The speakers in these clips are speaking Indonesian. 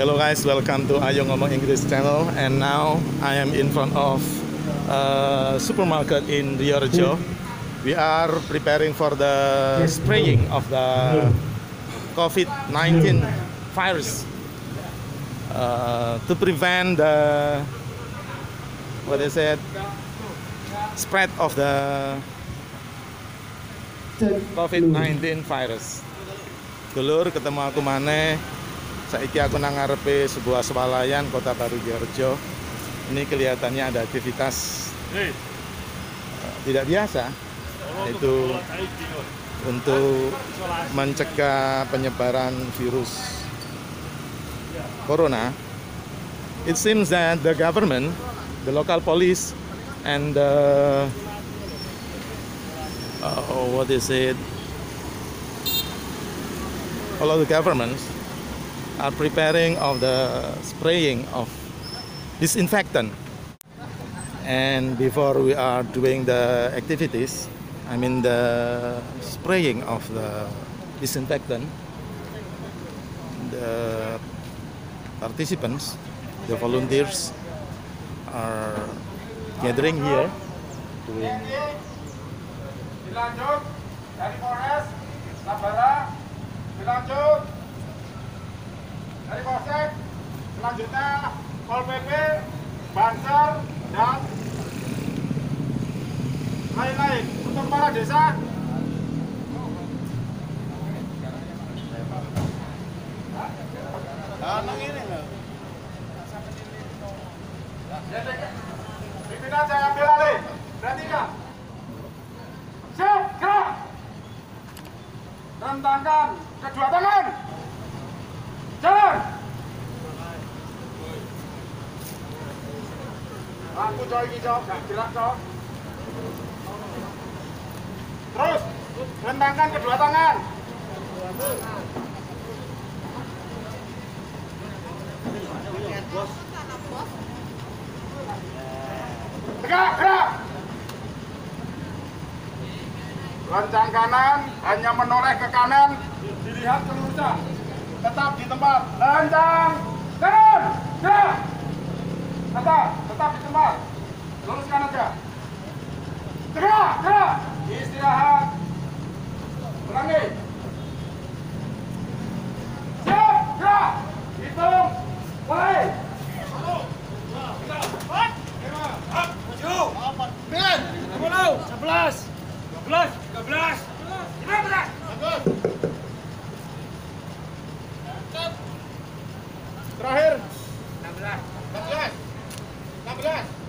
Hello guys, welcome to Ayo Ngomong Inggris channel. And now I am in front of a supermarket in Riorejo. We are preparing for the spraying of the COVID-19 virus to prevent the spread of the COVID-19 virus. Dulur, ketemu aku maneh. Saiki aku nang ngarepe sebuah swalayan Kota Baru Riorejo. Ini kelihatannya ada aktivitas tidak biasa, yaitu untuk mencegah penyebaran virus corona. It seems that the government, the local police, and all of the governments are preparing of the spraying of disinfectant. And before we are doing the activities, I mean the spraying of the disinfectant, the participants, the volunteers are gathering here doing dilanjut dari Polres Sabara, dilanjut dari Polsek, selanjutnya Pol PP, Banser, dan lain-lain untuk para desa. Pimpinan saya ambil alih. Perhatikan. Siap, gerak. Rentangkan kedua tangan. Jalan. Aku coy iki cok, gak gerak cok. Terus, rentangkan kedua tangan. Tegak, gerak. Loncang kanan hanya menoleh ke kanan, dilihat kelurusan. Tetap di tempat. Loncang kanan, gerak. Tetap di tempat. Luruskan aja. Gerak, gerak. Istirahat. Ulangi. Siap, gerak. Hitung. Mulai. 16. Terakhir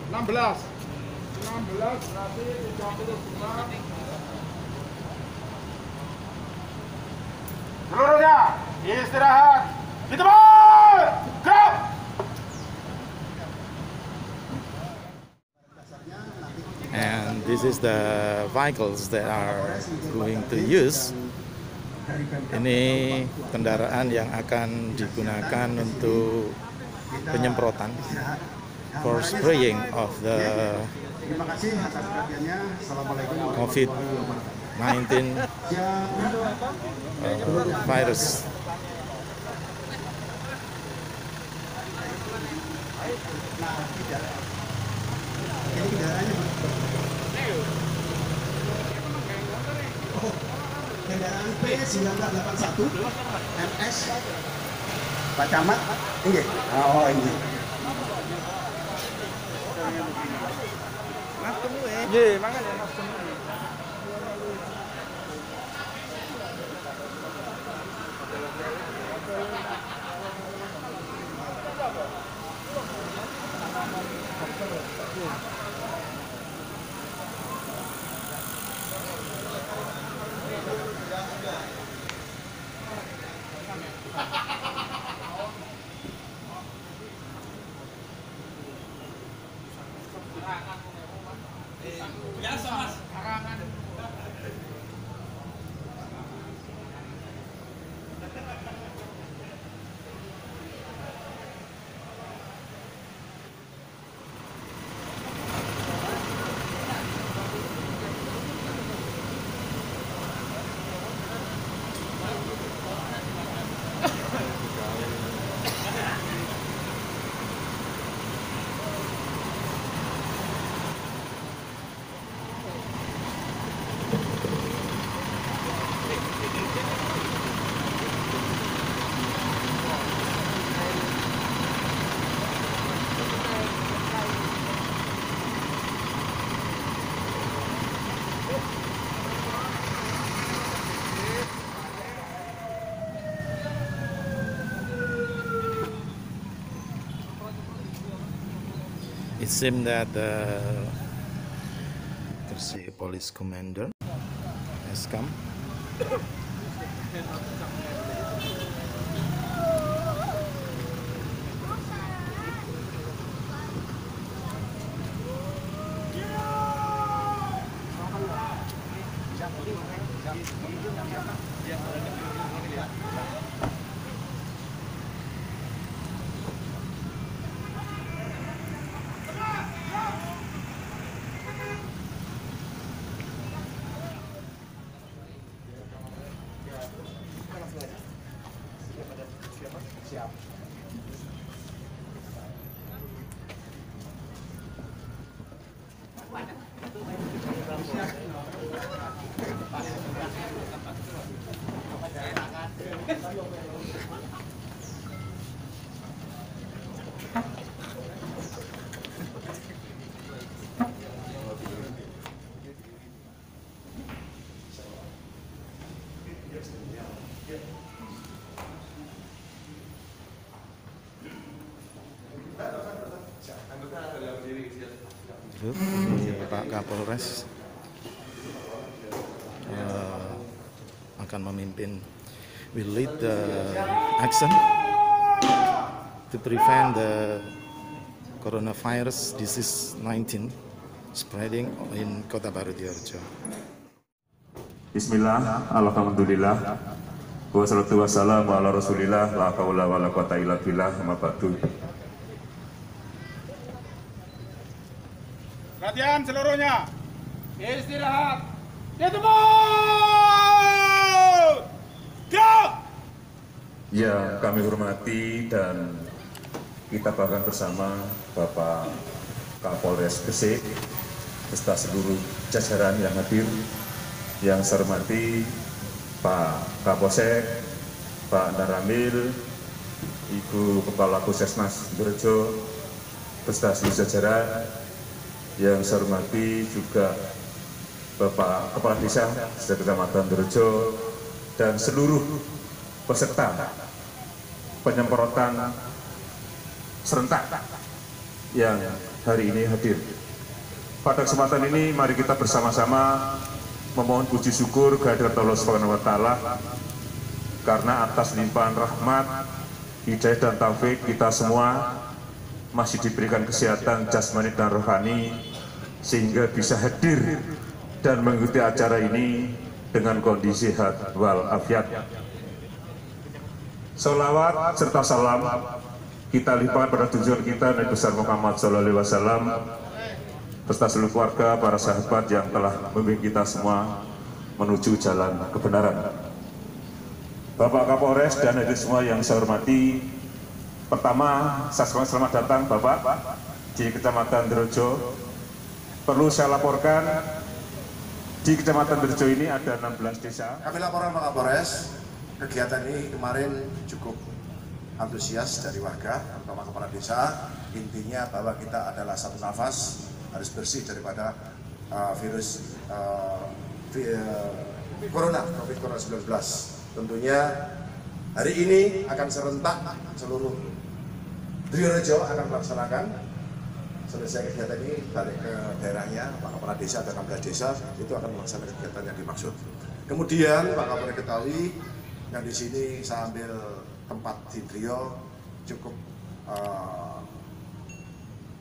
16 berarti 32. Seluruhnya istirahat di tempat. Gerak. and this is the vehicles that are going to use. Ini kendaraan yang akan digunakan untuk penyemprotan for spraying of the COVID-19 virus. Kendaraan P1981 MS Pak Camat ini. Oh ini. Nggih, mangan ya Mas. Biasa Mas. It seems that the police commander has come. Pak Kapolres akan memimpin, will lead the action to prevent the coronavirus disease 19 spreading in Kota Baru Diarjo. Bismillah, alhamdulillah, wassalatu wassalamu ala rasulillah, la haula wa la quwata illa billah, amma ba'du. Latihan seluruhnya. Istirahat. Ketemu. Gerak. Yang kami hormati dan kita banggakan bersama Bapak Kapolres Gresik beserta seluruh jajaran yang hadir. Yang saya hormati Pak Kapolsek, Pak Naramil, Ibu Kepala Puskesmas Diarjo beserta seluruh jajaran. Yang saya hormati juga Bapak Kepala Desa Kecamatan Diarjo dan seluruh peserta penyemprotan serentak yang hari ini hadir. Pada kesempatan ini mari kita bersama-sama memohon puji syukur kehadirat Allah Subhanahu wa Ta'ala karena atas limpahan rahmat, hidayah dan taufik kita semua masih diberikan kesehatan jasmani dan rohani sehingga bisa hadir dan mengikuti acara ini dengan kondisi sehat walafiat. Salawat serta salam kita limpahkan pada tujuan kita Nabi besar Muhammad SAW beserta seluruh keluarga, para sahabat yang telah membimbing kita semua menuju jalan kebenaran. Bapak Kapolres dan hadirin semua yang saya hormati, pertama, selamat datang Bapak di Kecamatan Diarjo. Perlu saya laporkan, di Kecamatan Diarjo ini ada 16 desa. Kami laporan Pak Kapolres, kegiatan ini kemarin cukup antusias dari warga, terutama kepala desa. Intinya bahwa kita adalah satu nafas, harus bersih daripada virus corona, COVID-19. Tentunya hari ini akan serentak seluruh Diarjo akan melaksanakan. Selesai kegiatan ini balik ke daerahnya, Pak Kepala Desa dan 16 desa itu akan melaksanakan kegiatan yang dimaksud. Kemudian Pak Kapolres ketahui yang di sini saya ambil tempat di Drio cukup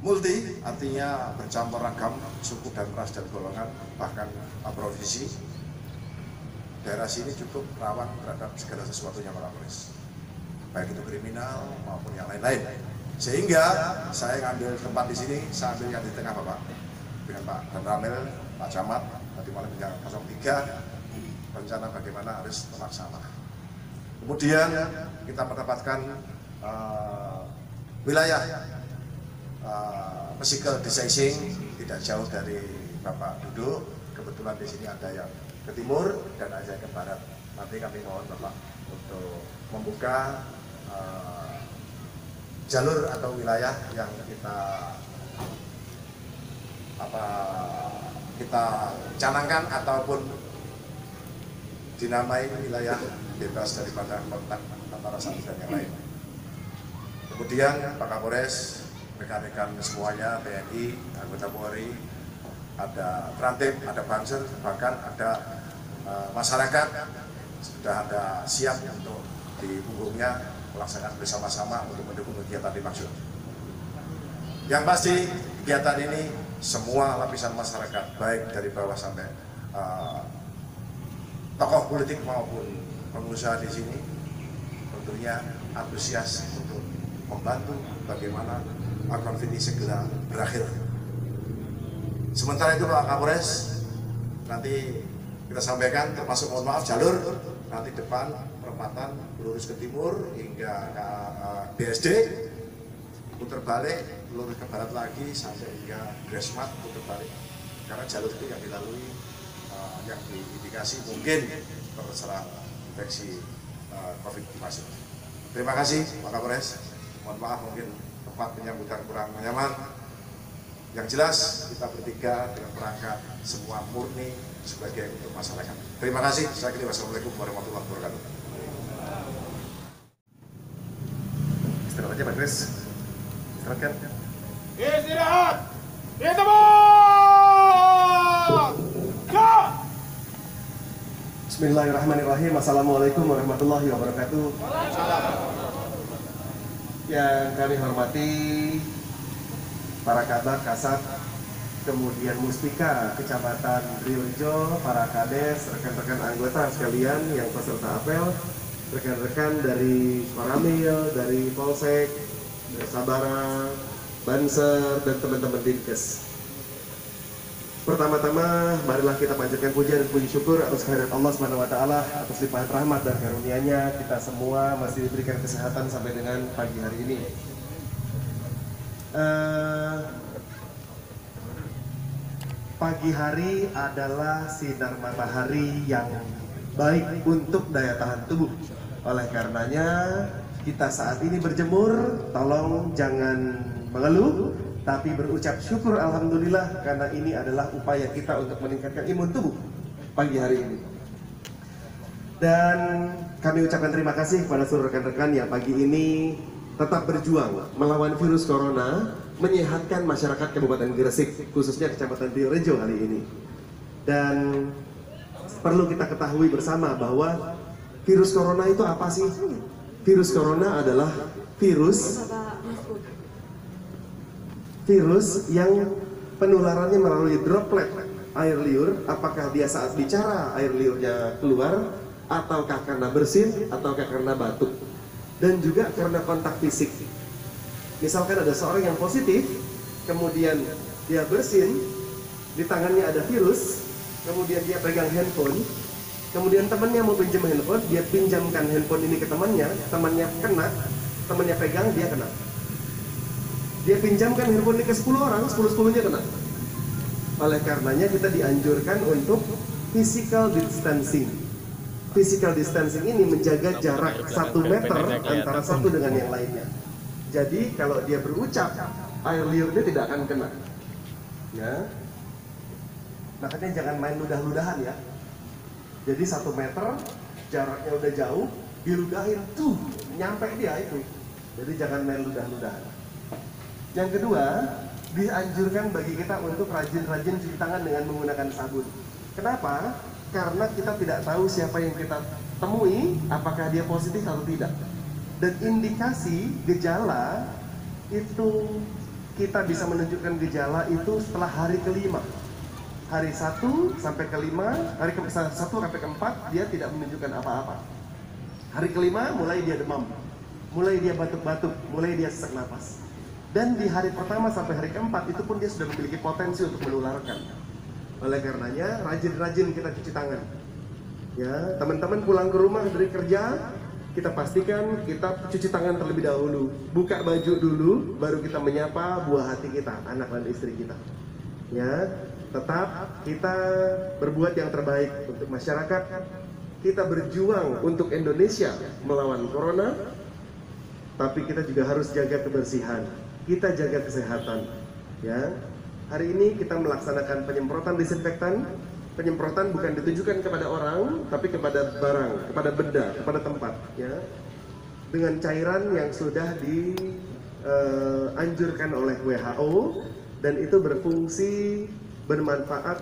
multi, artinya bercampur ragam suku dan ras dan golongan, bahkan profesi. Daerah sini cukup rawan terhadap segala sesuatunya Pak Kapolres, baik itu kriminal maupun yang lain-lain. Sehingga saya ngambil tempat di sini, saya ambil yang di tengah Bapak, dengan Pak Dan Ramil, Pak Camat, tadi malam yang 03, rencana bagaimana harus terlaksana. Kemudian kita mendapatkan wilayah physical distancing tidak jauh dari Bapak duduk. Kebetulan di sini ada yang ke timur dan ada yang ke barat. Nanti kami mohon Bapak untuk membuka jalur atau wilayah yang kita canangkan ataupun dinamai wilayah bebas daripada kontak antara satu dan yang lain. Kemudian Pak Kapolres rekan-rekan semuanya, TNI, anggota Polri, ada Trantip, ada Banser, bahkan ada masyarakat sudah ada siap untuk di punggungnya melaksanakan bersama-sama untuk mendukung kegiatan dimaksud. Yang pasti kegiatan ini semua lapisan masyarakat, baik dari bawah sampai tokoh politik maupun pengusaha di sini, tentunya antusias untuk membantu bagaimana konflik ini segera berakhir. Sementara itu Pak Kapolres, nanti kita sampaikan termasuk mohon maaf jalur nanti depan perempatan lurus ke timur hingga ke BSD, putar balik lurus ke barat lagi sampai hingga Gresmat, putar balik karena jalur itu yang dilalui yang diindikasi mungkin terserang infeksi COVID-19. Terima kasih Pak Kapolres, mohon maaf mungkin tempat penyambutan kurang nyaman. Yang jelas kita bertiga dengan perangkat semua murni sebagai untuk masyarakat. Terima kasih. Saya kira wassalamualaikum warahmatullahi wabarakatuh. Istirahat aja Pak Kris. Istirahatkan. Istirahat. Ditemu. Go. Bismillahirrahmanirrahim. Assalamualaikum warahmatullahi wabarakatuh. Yang kami hormati para Kabak, Kasat, kemudian Muspika, Kecamatan Driorejo, para Kades, rekan-rekan anggota sekalian yang peserta apel, rekan-rekan dari Koramil, dari Polsek, dari Sabara, Banser, dan teman-teman Dinkes. Pertama-tama, marilah kita panjatkan puja dan puji syukur atas kehadirat Allah SWT, atas limpahan rahmat dan karunia-Nya. Kita semua masih diberikan kesehatan sampai dengan pagi hari ini. Pagi hari adalah sinar matahari yang baik untuk daya tahan tubuh. Oleh karenanya kita saat ini berjemur, tolong jangan mengeluh, tapi berucap syukur alhamdulillah karena ini adalah upaya kita untuk meningkatkan imun tubuh pagi hari ini. Dan kami ucapkan terima kasih kepada seluruh rekan-rekan yang pagi ini tetap berjuang melawan virus corona, menyehatkan masyarakat Kabupaten Gresik, khususnya Kecamatan Driorejo kali ini. Dan perlu kita ketahui bersama bahwa virus corona itu apa sih? Virus corona adalah virus yang penularannya melalui droplet air liur. Apakah dia saat bicara air liurnya keluar, ataukah karena bersin, ataukah karena batuk, dan juga karena kontak fisik. Misalkan ada seorang yang positif, kemudian dia bersin, di tangannya ada virus, kemudian dia pegang handphone, kemudian temannya mau pinjam handphone, dia pinjamkan handphone ini ke temannya kena, temannya pegang, dia kena. Dia pinjamkan handphone ini ke 10 orang, 10-10-nya kena. Oleh karenanya kita dianjurkan untuk physical distancing. Physical distancing ini menjaga jarak 1 meter antara satu dengan yang lainnya. Jadi kalau dia berucap, air liurnya tidak akan kena. Ya. Makanya jangan main ludah-ludahan ya. Jadi 1 meter, jaraknya udah jauh, diludahin tuh, nyampe dia itu. Jadi jangan main ludah-ludahan. Yang kedua, dianjurkan bagi kita untuk rajin-rajin cuci tangan dengan menggunakan sabun. Kenapa? Karena kita tidak tahu siapa yang kita temui, apakah dia positif atau tidak. Dan indikasi gejala itu kita bisa menunjukkan gejala itu setelah hari kelima. Hari 1 sampai kelima, hari ke-1 sampai ke-4 dia tidak menunjukkan apa-apa. Hari kelima mulai dia demam, mulai dia batuk-batuk, mulai dia sesak napas. Dan di hari pertama sampai hari ke-4 itu pun dia sudah memiliki potensi untuk menularkan. Oleh karenanya rajin-rajin kita cuci tangan. Ya, teman-teman pulang ke rumah dari kerja, kita pastikan kita cuci tangan terlebih dahulu. Buka baju dulu, baru kita menyapa buah hati kita, anak dan istri kita. Ya, tetap kita berbuat yang terbaik untuk masyarakat. Kita berjuang untuk Indonesia melawan corona, tapi kita juga harus jaga kebersihan. Kita jaga kesehatan. Ya, hari ini kita melaksanakan penyemprotan disinfektan. Penyemprotan bukan ditujukan kepada orang, tapi kepada barang, kepada benda, kepada tempat. Ya, dengan cairan yang sudah dianjurkan oleh WHO, dan itu berfungsi bermanfaat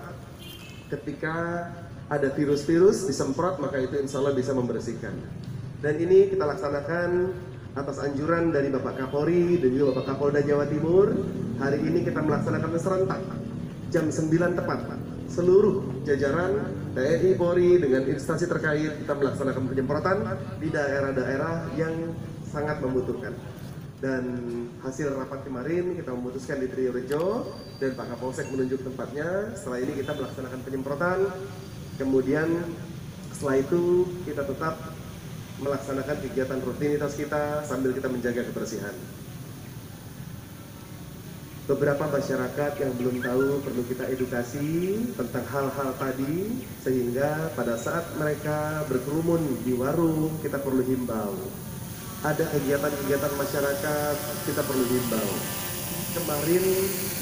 ketika ada virus-virus disemprot, maka itu insya Allah bisa membersihkan. Dan ini kita laksanakan atas anjuran dari Bapak Kapolri dan juga Bapak Kapolda Jawa Timur. Hari ini kita melaksanakan serentak jam 9 tepat, Pak. Seluruh jajaran TNI, Polri dengan instansi terkait kita melaksanakan penyemprotan di daerah-daerah yang sangat membutuhkan. Dan hasil rapat kemarin kita memutuskan di Triorejo dan Pak Kapolsek menunjuk tempatnya. Setelah ini kita melaksanakan penyemprotan. Kemudian setelah itu kita tetap melaksanakan kegiatan rutinitas kita sambil kita menjaga kebersihan. Beberapa masyarakat yang belum tahu perlu kita edukasi tentang hal-hal tadi, sehingga pada saat mereka berkerumun di warung kita perlu himbau. Ada kegiatan-kegiatan masyarakat kita perlu himbau. Kemarin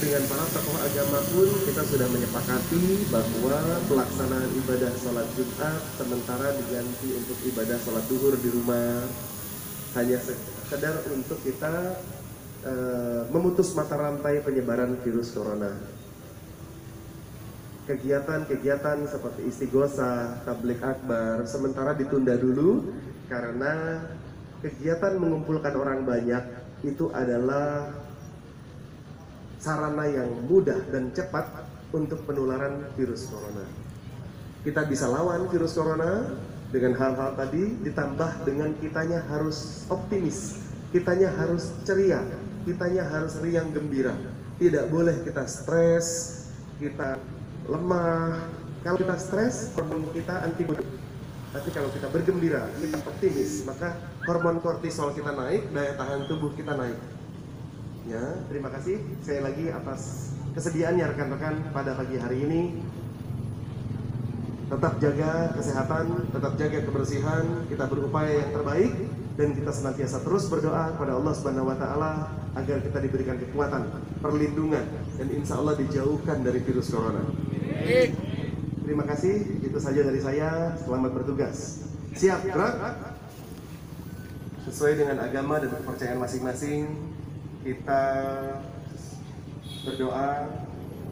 dengan para tokoh agama pun kita sudah menyepakati bahwa pelaksanaan ibadah sholat Jumat sementara diganti untuk ibadah sholat duhur di rumah, hanya sekedar untuk kita memutus mata rantai penyebaran virus corona. Kegiatan-kegiatan seperti istighosah, tablik akbar sementara ditunda dulu karena kegiatan mengumpulkan orang banyak itu adalah sarana yang mudah dan cepat untuk penularan virus corona. Kita bisa lawan virus corona dengan hal-hal tadi, ditambah dengan kitanya harus optimis, kitanya harus ceria, kitanya harus riang gembira. Tidak boleh kita stres, kita lemah. Kalau kita stres, hormon kita antibodi. Tapi kalau kita bergembira, kita optimis, maka hormon kortisol kita naik, daya tahan tubuh kita naik. Ya, terima kasih sekali lagi atas kesediaannya rekan-rekan pada pagi hari ini. Tetap jaga kesehatan, tetap jaga kebersihan, kita berupaya yang terbaik dan kita senantiasa terus berdoa kepada Allah Subhanahu wa taala agar kita diberikan kekuatan, perlindungan dan insya Allah dijauhkan dari virus corona. Terima kasih, itu saja dari saya. Selamat bertugas. Siap, gerak. Sesuai dengan agama dan kepercayaan masing-masing, kita berdoa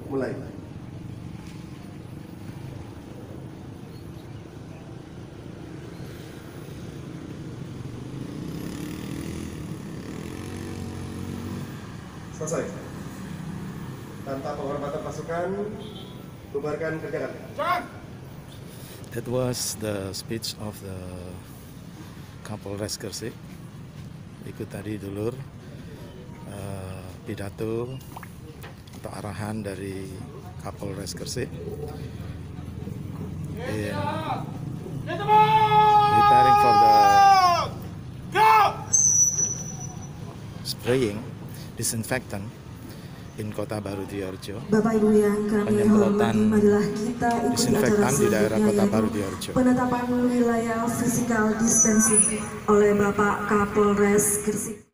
mulai. Selesai. Tanpa penghormatan pasukan, bubarkan kerjakan. That was the speech of the Kapolres Gresik. Ikut tadi dulur pidato atau arahan dari Kapolres Gresik in preparing for the spraying disinfectant in Kota Baru Diorjo. Bapak Ibu yang kami hormati, marilah kita ikuti acara di daerah Kota selanjutnya, Baru Diorjo. penetapan wilayah physical distancing oleh Bapak Kapolres Gresik.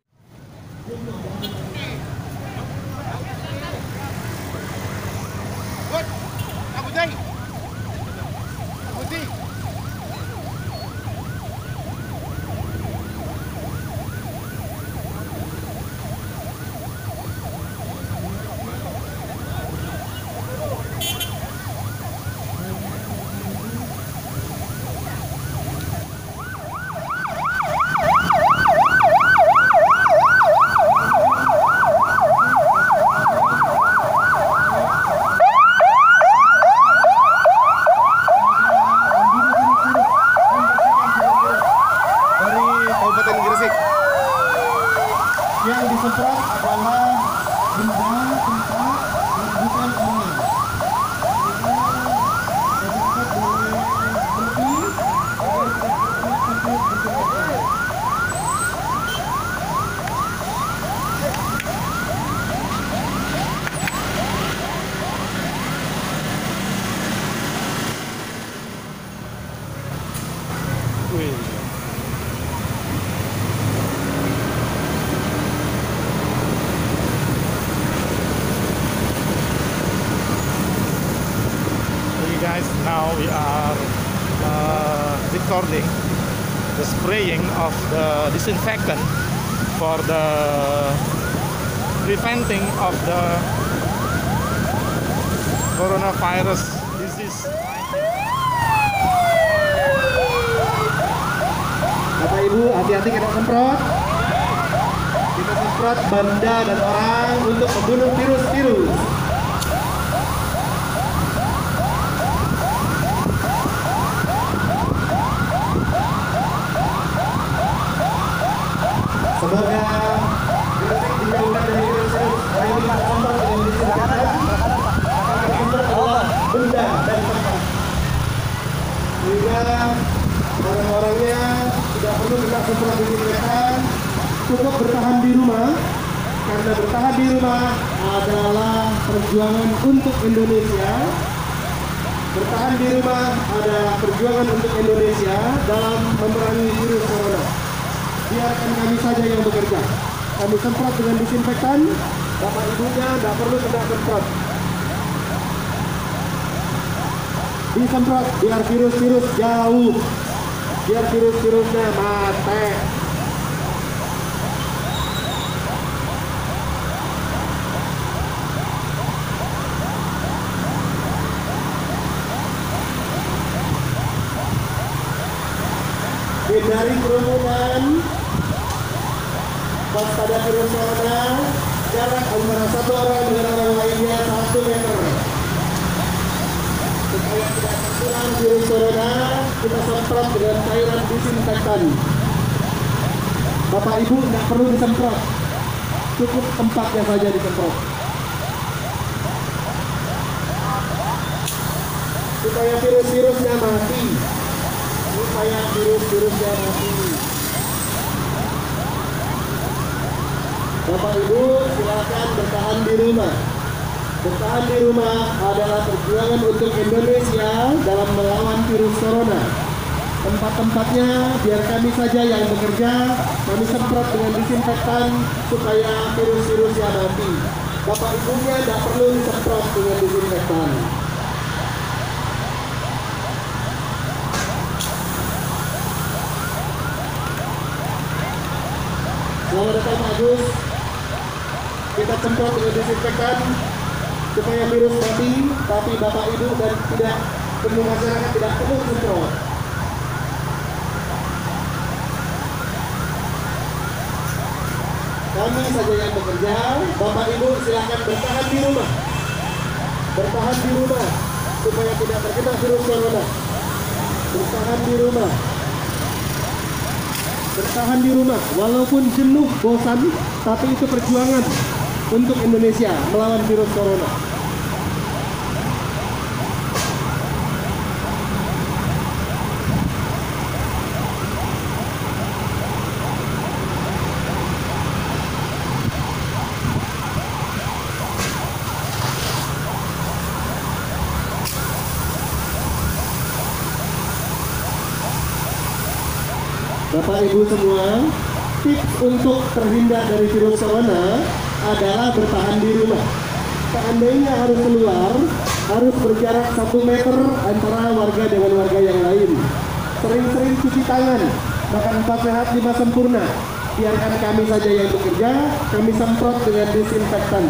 Yang disemprot adalah benda tempat yang bukan orang. Disemprot boleh berhenti agar tidak tersebut bergerak. Guys, now we are recording the spraying of the disinfectant for the preventing of the coronavirus disease. Bapak Ibu, hati-hati kena semprot. Kita semprot benda dan orang untuk membunuh virus-virus. Semoga virus dijauhkan dari virus-virus. Hari ini kita semprot dengan disinfektan. Kita semprot adalah benda dan tempat. Sehingga orang-orangnya tidak perlu kita semprot disinfektan, cukup bertahan di rumah, karena bertahan di rumah adalah perjuangan untuk Indonesia. Bertahan di rumah adalah perjuangan untuk Indonesia dalam memerangi virus corona. Biarkan kami saja yang bekerja. Kami semprot dengan disinfektan, bapak ibunya tidak perlu kena semprot. Disemprot biar virus-virus jauh, biar virus-virusnya mati. Hindari kerumunan, waspada virus corona, jarak antara satu orang dengan orang lainnya 1 meter. Supaya tidak tertular virus corona, kita semprot dengan cairan disinfektan. Bapak Ibu tidak perlu disemprot, cukup tempatnya saja disemprot. Supaya virus-virusnya mati. Supaya virus-virusnya mati. Bapak Ibu silakan bertahan di rumah. Bertahan di rumah adalah perjuangan untuk Indonesia dalam melawan virus corona. Tempat-tempatnya biar kami saja yang bekerja. Kami semprot dengan disinfektan supaya virus-virusnya mati. Bapak Ibunya tidak perlu disemprot dengan disinfektan. Selamat datang Pak Agus. Kita semprot dengan disinfektan supaya virus mati, tapi Bapak Ibu dan tidak perlu masyarakat tidak perlu semprot. Kami saja yang bekerja, Bapak Ibu silakan bertahan di rumah. Bertahan di rumah supaya tidak terkena virus corona. Bertahan di rumah. Bertahan di rumah, walaupun jenuh, bosan, tapi itu perjuangan untuk Indonesia melawan virus corona. Bapak Ibu semua, tips untuk terhindar dari virus corona adalah bertahan di rumah. Seandainya harus keluar, harus berjarak 1 meter antara warga dengan warga yang lain. Sering-sering cuci tangan, makan 4 sehat 5 sempurna. Biarkan kami saja yang bekerja, kami semprot dengan disinfektan.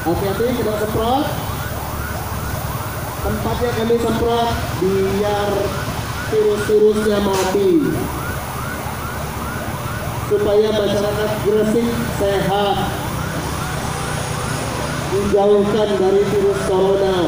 Hati-hati kena semprot. Tempatnya kami semprot biar virus-virusnya mati. Supaya masyarakat Gresik sehat. Dijauhkan dari virus corona.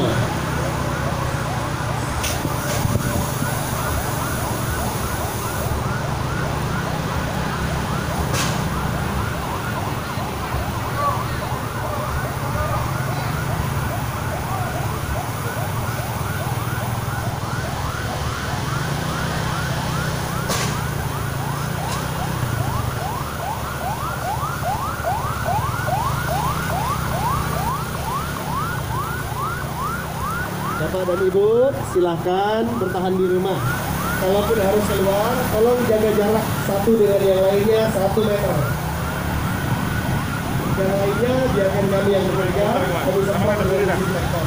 Bapak dan Ibu silahkan bertahan di rumah. Kalaupun harus keluar, tolong jaga jarak satu dengan yang lainnya 1 meter. Yang lainnya biarkan kami yang bekerja. Kami semprot dengan disinfektan.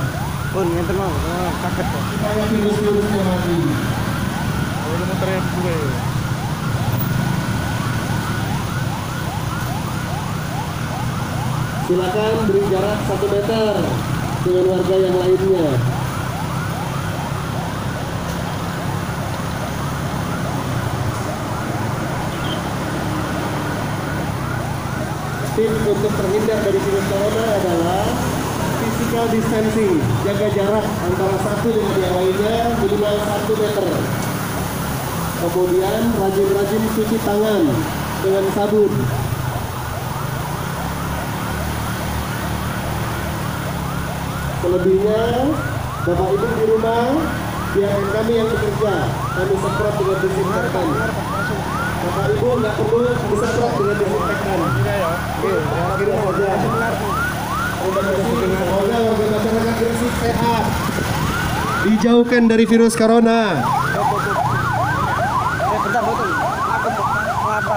Pun ngenten mau kaget kok. Supaya virus-virusnya mati. Kalau muternya gue. Silakan beri jarak 1 meter dengan warga yang lainnya. Tips untuk terhindar dari virus corona adalah physical distancing, jaga jarak antara satu dengan yang lainnya minimal 1 meter. Kemudian rajin-rajin cuci tangan dengan sabun. Selebihnya, Bapak Ibu di rumah, biarkan kami yang bekerja. Kami semprot dengan disinfektan. Bapak Ibu nggak perlu disemprot dengan disinfektan. Kira saja. Semoga warga masyarakat Gresik sehat. Dijauhkan dari virus corona. Bentar, betul. Aku apa?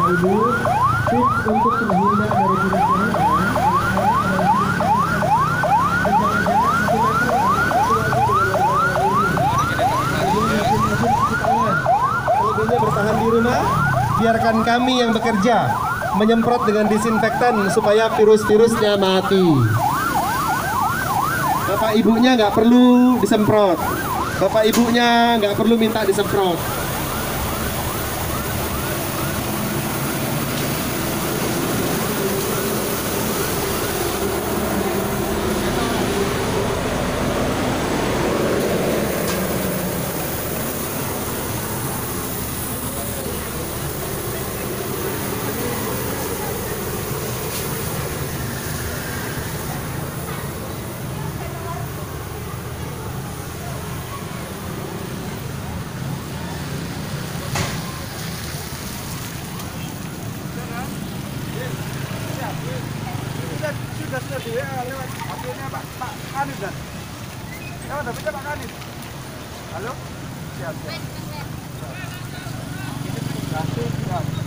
Ibu, tips untuk terhindar dari virus corona selebihnya bertahan di rumah, biarkan kami yang bekerja menyemprot dengan disinfektan supaya virus-virusnya mati. Bapak ibunya nggak perlu disemprot, bapak ibunya nggak perlu minta disemprot. Sudah di WA lewat HP-nya Pak Kanit kan? Lewat HP-nya Pak Kanit. Halo? Siap. Siap.